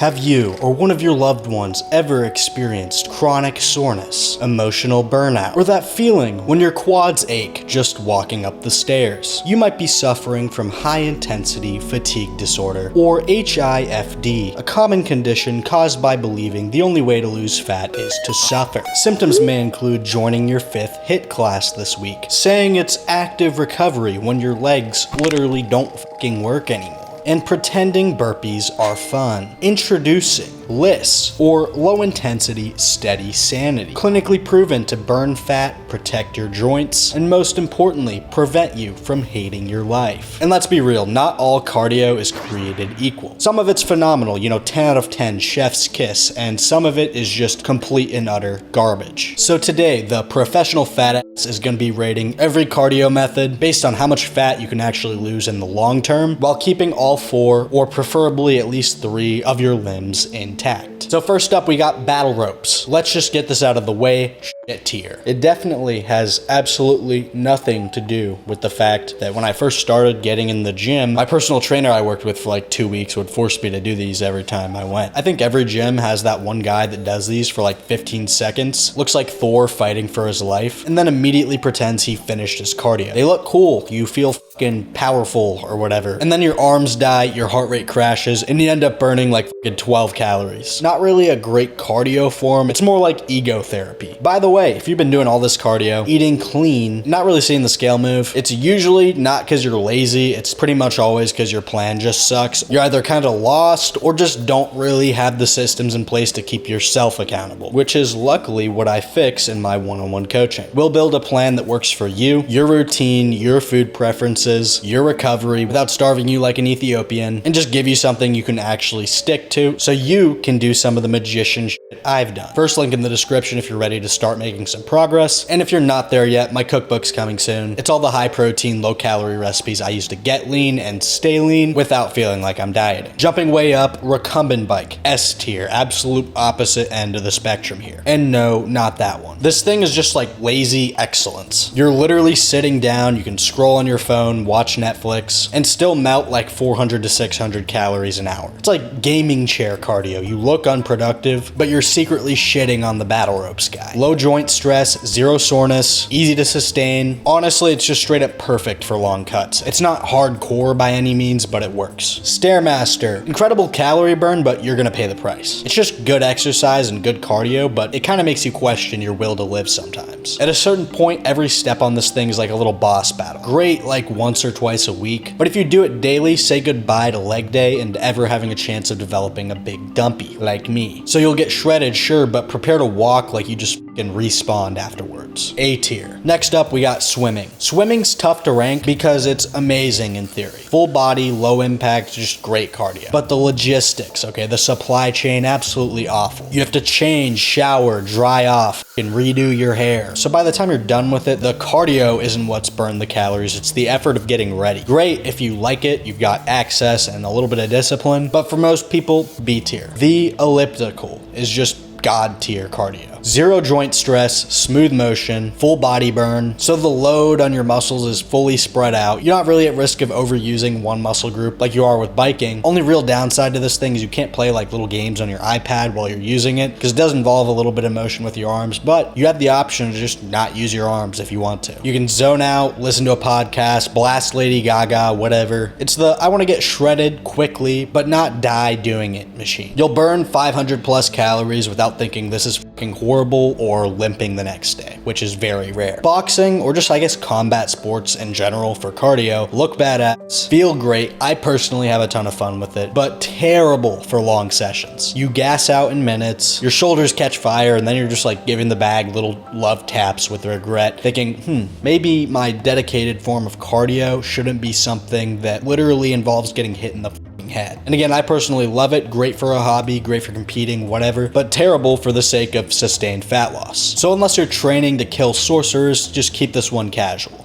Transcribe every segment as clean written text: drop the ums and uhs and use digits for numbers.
Have you or one of your loved ones ever experienced chronic soreness, emotional burnout, or that feeling when your quads ache just walking up the stairs? You might be suffering from high-intensity fatigue disorder, or HIFD, a common condition caused by believing the only way to lose fat is to suffer. Symptoms may include joining your 5th HIIT class this week, saying it's active recovery when your legs literally don't fucking work anymore, and pretending burpees are fun. Introducing LISS, or Low Intensity Steady Sanity. Clinically proven to burn fat, protect your joints, and most importantly, prevent you from hating your life. And let's be real, not all cardio is created equal. Some of it's phenomenal, 10 out of 10, chef's kiss, and some of it is just complete and utter garbage. So today, the professional fat ass is going to be rating every cardio method based on how much fat you can actually lose in the long term, while keeping all 4, or preferably at least 3, of your limbs intact. So first up, we got battle ropes. Let's just get this out of the way. Shit tier. It definitely has absolutely nothing to do with the fact that when I first started getting in the gym, my personal trainer I worked with for like 2 weeks would force me to do these every time I went. I think every gym has that one guy that does these for like 15 seconds, looks like Thor fighting for his life, and then immediately pretends he finished his cardio. They look cool, you feel fucking powerful or whatever, and then your arms die, your heart rate crashes, and you end up burning like fucking 12 calories. Not really a great cardio form, it's more like ego therapy. By the way, if you've been doing all this cardio, eating clean, not really seeing the scale move, it's usually not because you're lazy, it's pretty much always because your plan just sucks. You're either kind of lost or just don't really have the systems in place to keep yourself accountable, which is luckily what I fix in my one-on-one coaching. We'll build a plan that works for you, your routine, your food preferences, your recovery without starving you like an Ethiopian, and just give you something you can actually stick to so you can do some of the magician shit I've done. First link in the description if you're ready to start making some progress, and if you're not there yet, my cookbook's coming soon. It's all the high protein, low calorie recipes I use to get lean and stay lean without feeling like I'm dieting. Jumping way up, Recumbent bike, S tier, absolute opposite end of the spectrum here. And no, not that one. This thing is just like lazy excellence. You're literally sitting down, you can scroll on your phone, watch Netflix, and still melt like 400 to 600 calories an hour. It's like gaming chair cardio. You look unproductive, but you're secretly shitting on the battle ropes guy. Low joint stress, zero soreness, easy to sustain. Honestly, it's just straight up perfect for long cuts. It's not hardcore by any means, but it works. Stairmaster, incredible calorie burn, but you're gonna pay the price. It's just good exercise and good cardio, but it kind of makes you question your will to live sometimes. At a certain point, every step on this thing is like a little boss battle. Great like once or twice a week, but if you do it daily, say goodbye to leg day and ever having a chance of developing a big dumpy like me. So you'll get shredded, sure, but prepare to walk like you just fucking respawned afterwards. A tier. Next up, we got swimming. Swimming's tough to rank because it's amazing in theory. Full body, low impact, just great cardio. But the logistics, okay, the supply chain, absolutely awful. You have to change, shower, dry off, and redo your hair. So by the time you're done with it, the cardio isn't what's burned the calories, it's the effort of getting ready. Great if you like it, you've got access and a little bit of discipline, but for most people, B tier. The elliptical is just God tier cardio. Zero joint stress, smooth motion, full body burn, so the load on your muscles is fully spread out. You're not really at risk of overusing one muscle group like you are with biking. Only real downside to this thing is you can't play like little games on your iPad while you're using it, because it does involve a little bit of motion with your arms, but you have the option to just not use your arms if you want to. You can zone out, listen to a podcast, blast Lady Gaga, whatever. It's the I want to get shredded quickly but not die doing it machine. You'll burn 500 plus calories without thinking this is fucking horrible or limping the next day, which is very rare. Boxing, or just I guess combat sports in general for cardio, look badass, feel great. I personally have a ton of fun with it, but terrible for long sessions. You gas out in minutes, your shoulders catch fire, and then you're just like giving the bag little love taps with regret, thinking, maybe my dedicated form of cardio shouldn't be something that literally involves getting hit in the head. And again, I personally love it, great for a hobby, great for competing, whatever, but terrible for the sake of sustained fat loss. So unless you're training to kill sorcerers, just keep this one casual.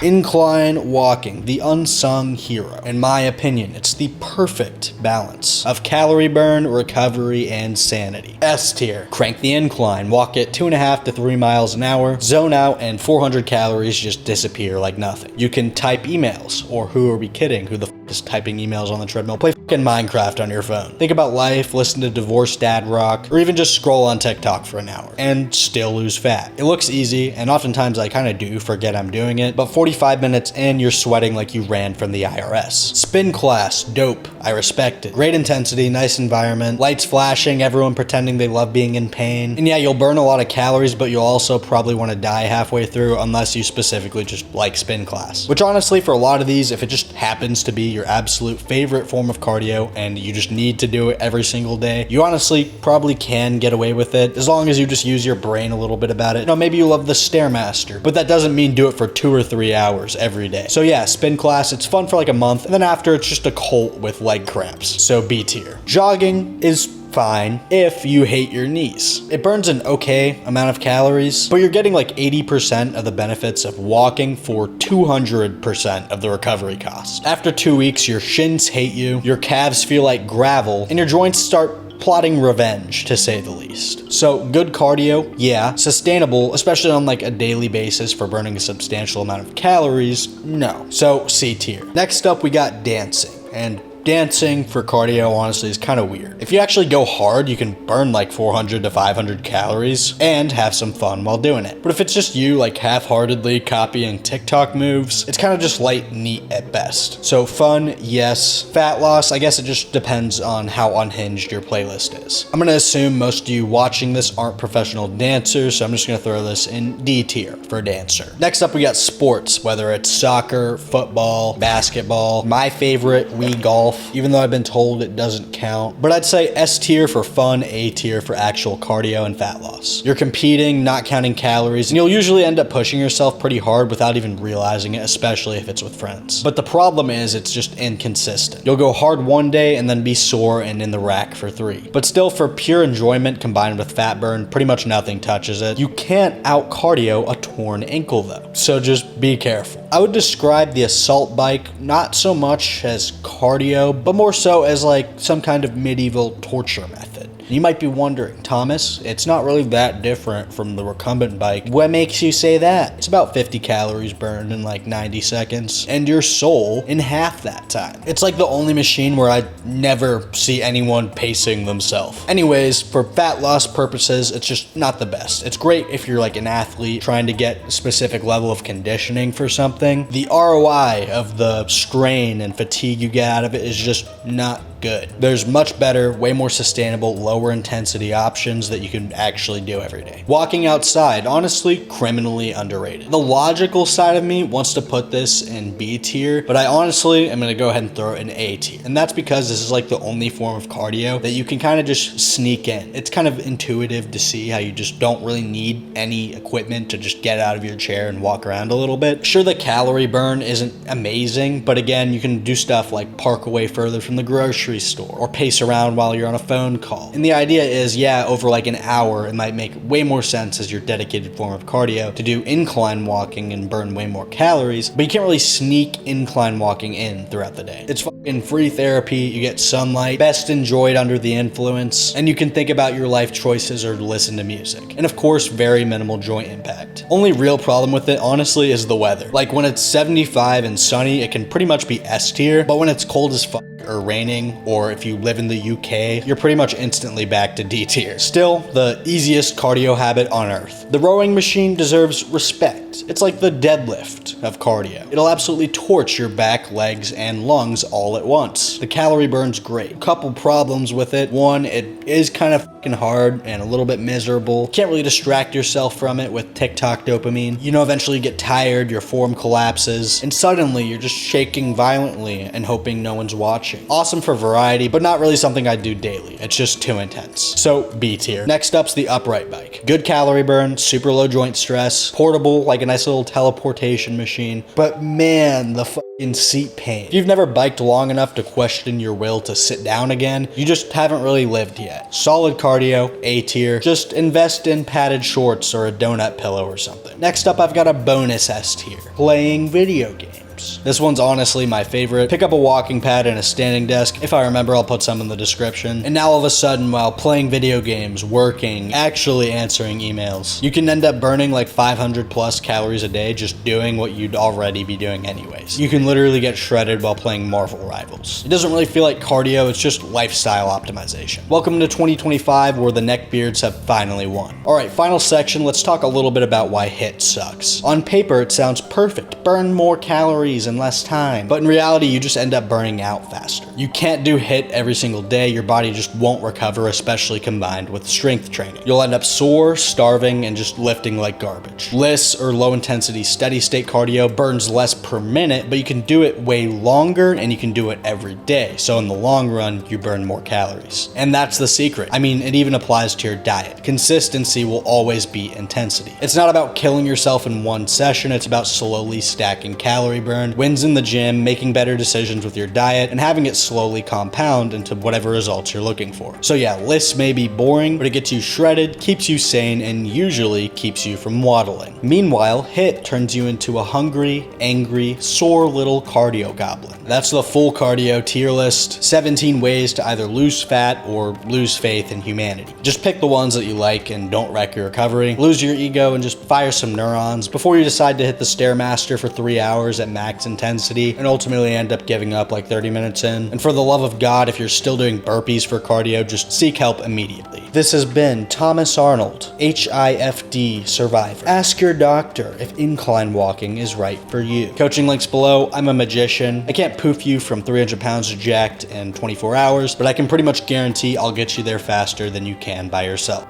Incline walking, the unsung hero. In my opinion, it's the perfect balance of calorie burn, recovery, and sanity. S tier, crank the incline, walk it 2.5 to 3 miles an hour, zone out, and 400 calories just disappear like nothing. You can type emails, or who are we kidding, who the just typing emails on the treadmill. Play fucking Minecraft on your phone. Think about life, listen to divorced dad rock, or even just scroll on TikTok for an hour and still lose fat. It looks easy, and oftentimes I kind of do forget I'm doing it, but 45 minutes in, you're sweating like you ran from the IRS. Spin class, dope. I respect it. Great intensity, nice environment, lights flashing, everyone pretending they love being in pain. And yeah, you'll burn a lot of calories, but you'll also probably want to die halfway through unless you specifically just like spin class. Which honestly, for a lot of these, if it just happens to be your absolute favorite form of cardio and you just need to do it every single day, you honestly probably can get away with it as long as you just use your brain a little bit about it. You know, maybe you love the Stairmaster, but that doesn't mean do it for 2 or 3 hours every day. So yeah, spin class, it's fun for like a month, and then after it's just a cult with leg cramps. So B tier. Jogging is fine if you hate your knees. It burns an okay amount of calories, but you're getting like 80% of the benefits of walking for 200% of the recovery cost. After 2 weeks, your shins hate you, your calves feel like gravel, and your joints start plotting revenge, to say the least. So good cardio, yeah. Sustainable, especially on like a daily basis for burning a substantial amount of calories, no. So C tier. Next up, we got dancing. And dancing for cardio honestly is kind of weird. If you actually go hard, you can burn like 400 to 500 calories and have some fun while doing it. But if it's just you like half-heartedly copying TikTok moves, it's kind of just light and neat at best. So fun, yes. Fat loss, I guess it just depends on how unhinged your playlist is. I'm gonna assume most of you watching this aren't professional dancers, so I'm just gonna throw this in D tier for dancer. Next up, we got sports, whether it's soccer, football, basketball. My favorite, Wii golf, even though I've been told it doesn't count. But I'd say S tier for fun, A tier for actual cardio and fat loss. You're competing, not counting calories, and you'll usually end up pushing yourself pretty hard without even realizing it, especially if it's with friends. But the problem is it's just inconsistent. You'll go hard one day and then be sore and in the rack for 3. But still, for pure enjoyment combined with fat burn, pretty much nothing touches it. You can't out cardio a torn ankle though, so just be careful. I would describe the assault bike not so much as cardio, but more so as like some kind of medieval torture method. You might be wondering, Thomas, it's not really that different from the Recumbent bike. What makes you say that? It's about 50 calories burned in like 90 seconds, and your soul in half that time. It's like the only machine where I never see anyone pacing themselves. Anyways, for fat loss purposes, it's just not the best. It's great if you're like an athlete trying to get a specific level of conditioning for something. The ROI of the strain and fatigue you get out of it is just not good. There's much better, way more sustainable, lower intensity options that you can actually do every day. Walking outside, honestly, criminally underrated. The logical side of me wants to put this in B tier, but I honestly am gonna go ahead and throw it in A tier. And that's because this is like the only form of cardio that you can kind of just sneak in. It's kind of intuitive to see how you just don't really need any equipment to just get out of your chair and walk around a little bit. Sure, the calorie burn isn't amazing, but again, you can do stuff like park away further from the grocery store or pace around while you're on a phone call. And the idea is, yeah, over like an hour, it might make way more sense as your dedicated form of cardio to do incline walking and burn way more calories, but you can't really sneak incline walking in throughout the day. It's fucking free therapy, you get sunlight, best enjoyed under the influence, and you can think about your life choices or listen to music. And of course, very minimal joint impact. Only real problem with it, honestly, is the weather. Like when it's 75 and sunny, it can pretty much be S tier, but when it's cold as fuck or raining, or if you live in the UK, you're pretty much instantly back to D tier. Still, the easiest cardio habit on earth. The rowing machine deserves respect. It's like the deadlift of cardio. It'll absolutely torch your back, legs, and lungs all at once. The calorie burn's great. Couple problems with it. One, it is kind of fucking hard and a little bit miserable. Can't really distract yourself from it with TikTok dopamine. You know, eventually you get tired, your form collapses, and suddenly you're just shaking violently and hoping no one's watching. Awesome for variety, but not really something I do daily. It's just too intense. So B tier. Next up's the upright bike. Good calorie burn, super low joint stress, portable, like a nice little teleportation machine. But man, the fucking seat pain. If you've never biked long enough to question your will to sit down again, you just haven't really lived yet. Solid cardio, A tier. Just invest in padded shorts or a donut pillow or something. Next up, I've got a bonus S tier. Playing video games. ropes. This one's honestly my favorite. Pick up a walking pad and a standing desk. If I remember, I'll put some in the description. And now all of a sudden, while playing video games, working, actually answering emails, you can end up burning like 500 plus calories a day just doing what you'd already be doing anyways. You can literally get shredded while playing Marvel Rivals. It doesn't really feel like cardio, it's just lifestyle optimization. Welcome to 2025, where the neckbeards have finally won. Alright, final section, let's talk a little bit about why HIIT sucks. On paper, it sounds perfect. Burn more calories in less time. But in reality, you just end up burning out faster. You can't do HIIT every single day, your body just won't recover, especially combined with strength training. You'll end up sore, starving, and just lifting like garbage. LISS, or low intensity steady state cardio, burns less per minute, but you can do it way longer and you can do it every day. So in the long run, you burn more calories. And that's the secret. I mean, it even applies to your diet. Consistency will always beat intensity. It's not about killing yourself in one session, it's about slowly stacking calorie burn, wins in the gym, making better decisions with your diet, and having it slowly compound into whatever results you're looking for. So yeah, LISS may be boring, but it gets you shredded, keeps you sane, and usually keeps you from waddling. Meanwhile, HIIT turns you into a hungry, angry, sore little cardio goblin. That's the full cardio tier list, 17 ways to either lose fat or lose faith in humanity. Just pick the ones that you like and don't wreck your recovery, lose your ego, and just fire some neurons before you decide to hit the Stairmaster for 3 hours at max intensity and ultimately end up giving up like 30 minutes in. And for the love of God, if you're still doing burpees for cardio, just seek help immediately. This has been Thomas Arnold, HIFD survivor. Ask your doctor if incline walking is right for you. Coaching links below. I'm a magician. I can't poof you from 300 pounds jacked in 24 hours, but I can pretty much guarantee I'll get you there faster than you can by yourself.